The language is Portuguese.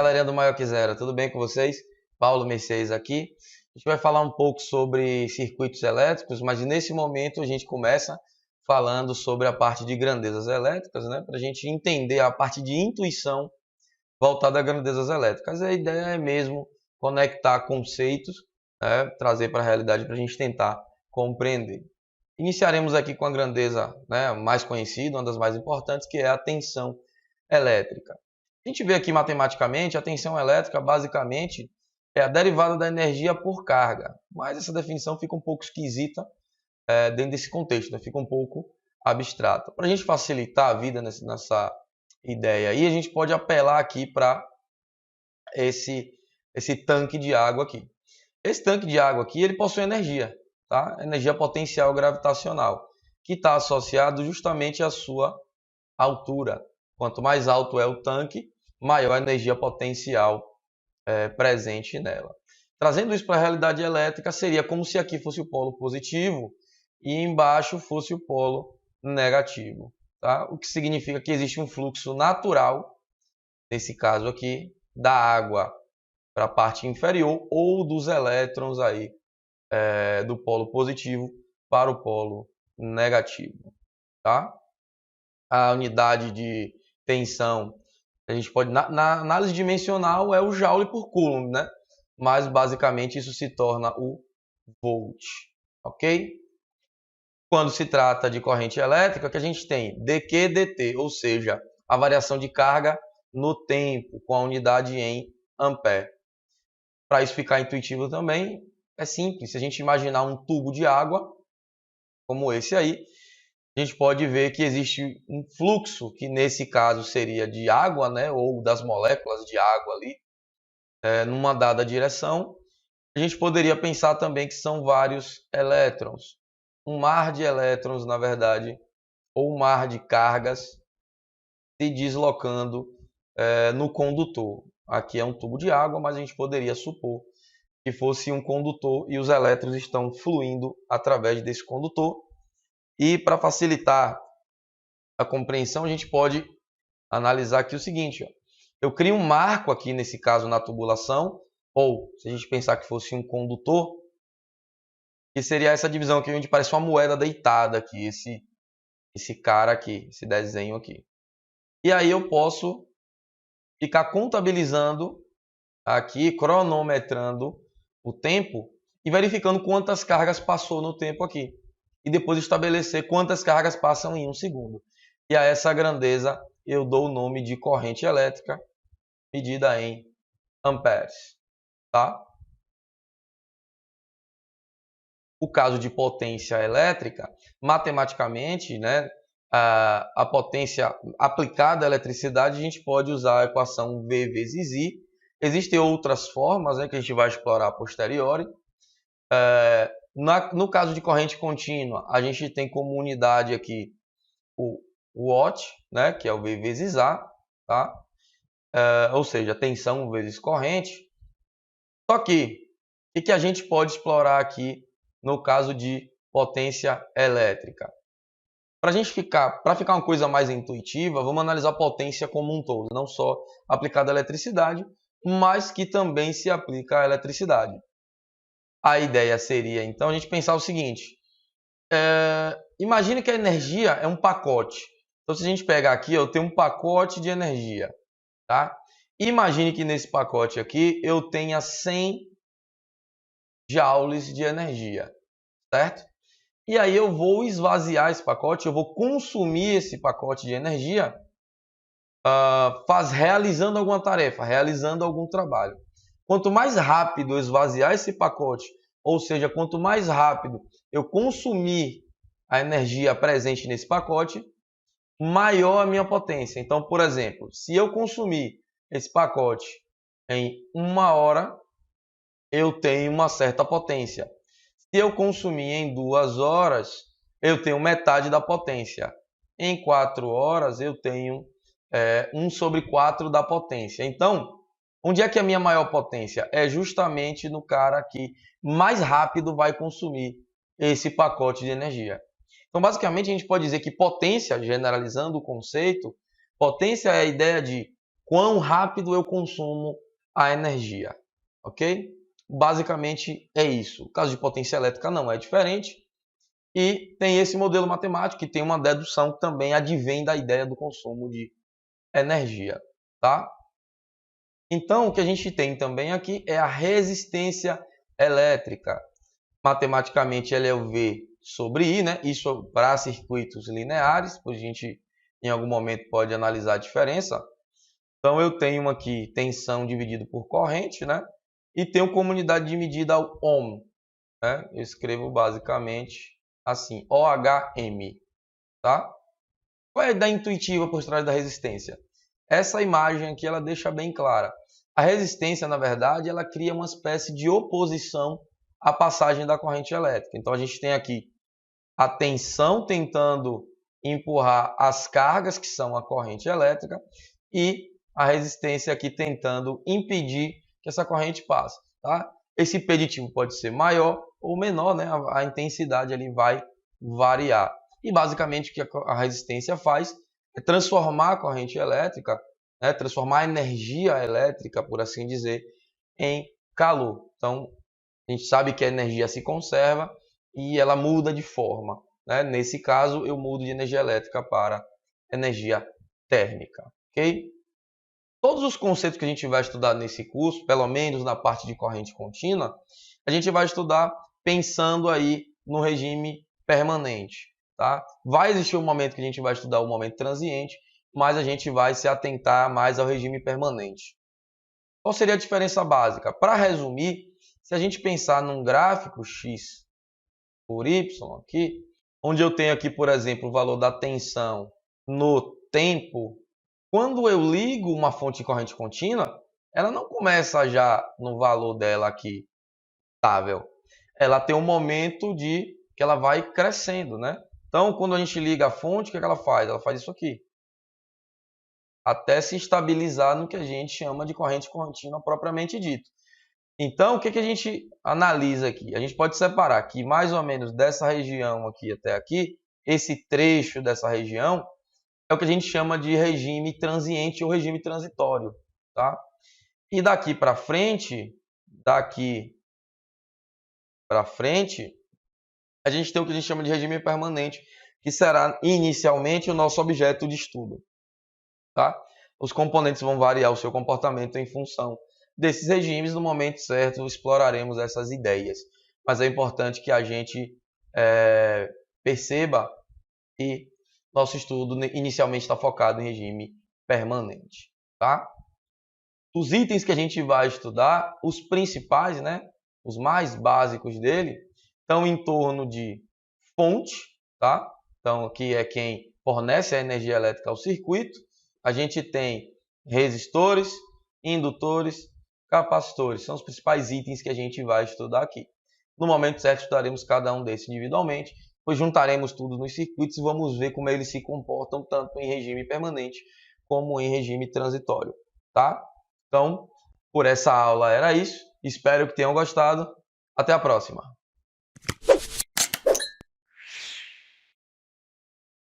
galerinha do Maior que Zero, tudo bem com vocês? Paulo Mercedes aqui. A gente vai falar um pouco sobre circuitos elétricos, mas nesse momento a gente começa falando sobre a parte de grandezas elétricas, né? Para a gente entender a parte de intuição voltada a grandezas elétricas. A ideia é mesmo conectar conceitos, né? Trazer para a realidade para a gente tentar compreender. Iniciaremos aqui com a grandeza, né, mais conhecida, uma das mais importantes, que é a tensão elétrica. A gente vê aqui matematicamente, a tensão elétrica basicamente é a derivada da energia por carga, mas essa definição fica um pouco esquisita dentro desse contexto, né? Fica um pouco abstrata. Para a gente facilitar a vida nessa ideia aí, a gente pode apelar aqui para esse tanque de água aqui. Esse tanque de água aqui, ele possui energia, tá? Energia potencial gravitacional, que está associado justamente à sua altura. Quanto mais alto é o tanque, maior a energia potencial presente nela. Trazendo isso para a realidade elétrica, seria como se aqui fosse o polo positivo e embaixo fosse o polo negativo, tá? O que significa que existe um fluxo natural, nesse caso aqui, da água para a parte inferior ou dos elétrons aí, do polo positivo para o polo negativo, tá? A unidade de tensão, a gente pode, na análise dimensional é o joule por coulomb, né? Mas basicamente isso se torna o volt, ok? Quando se trata de corrente elétrica, que a gente tem dQ dt, ou seja, a variação de carga no tempo com a unidade em ampere. Para isso ficar intuitivo também, é simples. Se a gente imaginar um tubo de água, como esse aí, a gente pode ver que existe um fluxo, que nesse caso seria de água, né, ou das moléculas de água ali, numa dada direção. A gente poderia pensar também que são vários elétrons. Um mar de elétrons, na verdade, ou um mar de cargas se deslocando no condutor. Aqui é um tubo de água, mas a gente poderia supor que fosse um condutor e os elétrons estão fluindo através desse condutor. E para facilitar a compreensão, a gente pode analisar aqui o seguinte, ó. Eu crio um marco aqui, nesse caso, na tubulação, ou se a gente pensar que fosse um condutor, que seria essa divisão aqui, onde parece uma moeda deitada aqui, esse cara aqui, esse desenho aqui. E aí eu posso ficar contabilizando aqui, cronometrando o tempo e verificando quantas cargas passou no tempo aqui. E depois estabelecer quantas cargas passam em um segundo. E a essa grandeza eu dou o nome de corrente elétrica medida em amperes, tá? O caso de potência elétrica, matematicamente, né, a potência aplicada à eletricidade, a gente pode usar a equação V vezes I. Existem outras formas, né, que a gente vai explorar a posteriori. No caso de corrente contínua, a gente tem como unidade aqui o watt, né, que é o V vezes A, tá? Ou seja, tensão vezes corrente. Só que, o que a gente pode explorar aqui no caso de potência elétrica? Para ficar uma coisa mais intuitiva, vamos analisar a potência como um todo, não só aplicada à eletricidade, mas que também se aplica à eletricidade. A ideia seria, então, a gente pensar o seguinte, imagine que a energia é um pacote. Então, se a gente pegar aqui, eu tenho um pacote de energia, tá? Imagine que nesse pacote aqui eu tenha 100 joules de energia, certo? E aí eu vou esvaziar esse pacote, eu vou consumir esse pacote de energia realizando alguma tarefa, realizando algum trabalho. Quanto mais rápido eu esvaziar esse pacote, ou seja, quanto mais rápido eu consumir a energia presente nesse pacote, maior a minha potência. Então, por exemplo, se eu consumir esse pacote em 1 hora, eu tenho uma certa potência. Se eu consumir em 2 horas, eu tenho metade da potência. Em 4 horas, eu tenho 1/4 da potência. Então, onde é que é a minha maior potência? É justamente no cara que mais rápido vai consumir esse pacote de energia. Então, basicamente, a gente pode dizer que potência, generalizando o conceito, potência é a ideia de quão rápido eu consumo a energia, ok? Basicamente é isso. O caso de potência elétrica não é diferente. E tem esse modelo matemático que tem uma dedução que também advém da ideia do consumo de energia, tá? Então, o que a gente tem também aqui é a resistência elétrica. Matematicamente, ela é o V sobre I, né? Isso para circuitos lineares, pois a gente em algum momento pode analisar a diferença. Então, eu tenho aqui tensão dividido por corrente, né? E tenho como unidade de medida o ohm, né? Eu escrevo basicamente assim, OHM, tá? Qual é a ideia intuitiva por trás da resistência? Essa imagem aqui, ela deixa bem clara. A resistência, na verdade, ela cria uma espécie de oposição à passagem da corrente elétrica. Então, a gente tem aqui a tensão tentando empurrar as cargas, que são a corrente elétrica, e a resistência aqui tentando impedir que essa corrente passe, tá? Esse impeditivo pode ser maior ou menor, né? A intensidade ali vai variar. E basicamente o que a resistência faz é transformar a corrente elétrica, né? Transformar a energia elétrica, por assim dizer, em calor. Então, a gente sabe que a energia se conserva e ela muda de forma, né? Nesse caso, eu mudo de energia elétrica para energia térmica, ok? Todos os conceitos que a gente vai estudar nesse curso, pelo menos na parte de corrente contínua, a gente vai estudar pensando aí no regime permanente, tá? Vai existir um momento que a gente vai estudar o momento transiente, mas a gente vai se atentar mais ao regime permanente. Qual seria a diferença básica? Para resumir, se a gente pensar num gráfico x por y aqui, onde eu tenho aqui, por exemplo, o valor da tensão no tempo, quando eu ligo uma fonte de corrente contínua, ela não começa já no valor dela aqui estável. Ela tem um momento de que ela vai crescendo, né? Então, quando a gente liga a fonte, o que ela faz? Ela faz isso aqui. Até se estabilizar no que a gente chama de corrente contínua propriamente dito. Então, o que a gente analisa aqui? A gente pode separar que mais ou menos dessa região aqui até aqui, esse trecho dessa região é o que a gente chama de regime transiente ou regime transitório, tá? E daqui para frente, a gente tem o que a gente chama de regime permanente, que será inicialmente o nosso objeto de estudo, tá? Os componentes vão variar o seu comportamento em função desses regimes. No momento certo, exploraremos essas ideias. Mas é importante que a gente perceba que nosso estudo inicialmente está focado em regime permanente, tá? Os itens que a gente vai estudar, os principais, né, os mais básicos dele, estão em torno de fonte, tá? Então, aqui é quem fornece a energia elétrica ao circuito. A gente tem resistores, indutores, capacitores. São os principais itens que a gente vai estudar aqui. No momento certo, estudaremos cada um desses individualmente, pois juntaremos tudo nos circuitos e vamos ver como eles se comportam tanto em regime permanente como em regime transitório, tá? Então, por essa aula era isso. Espero que tenham gostado. Até a próxima.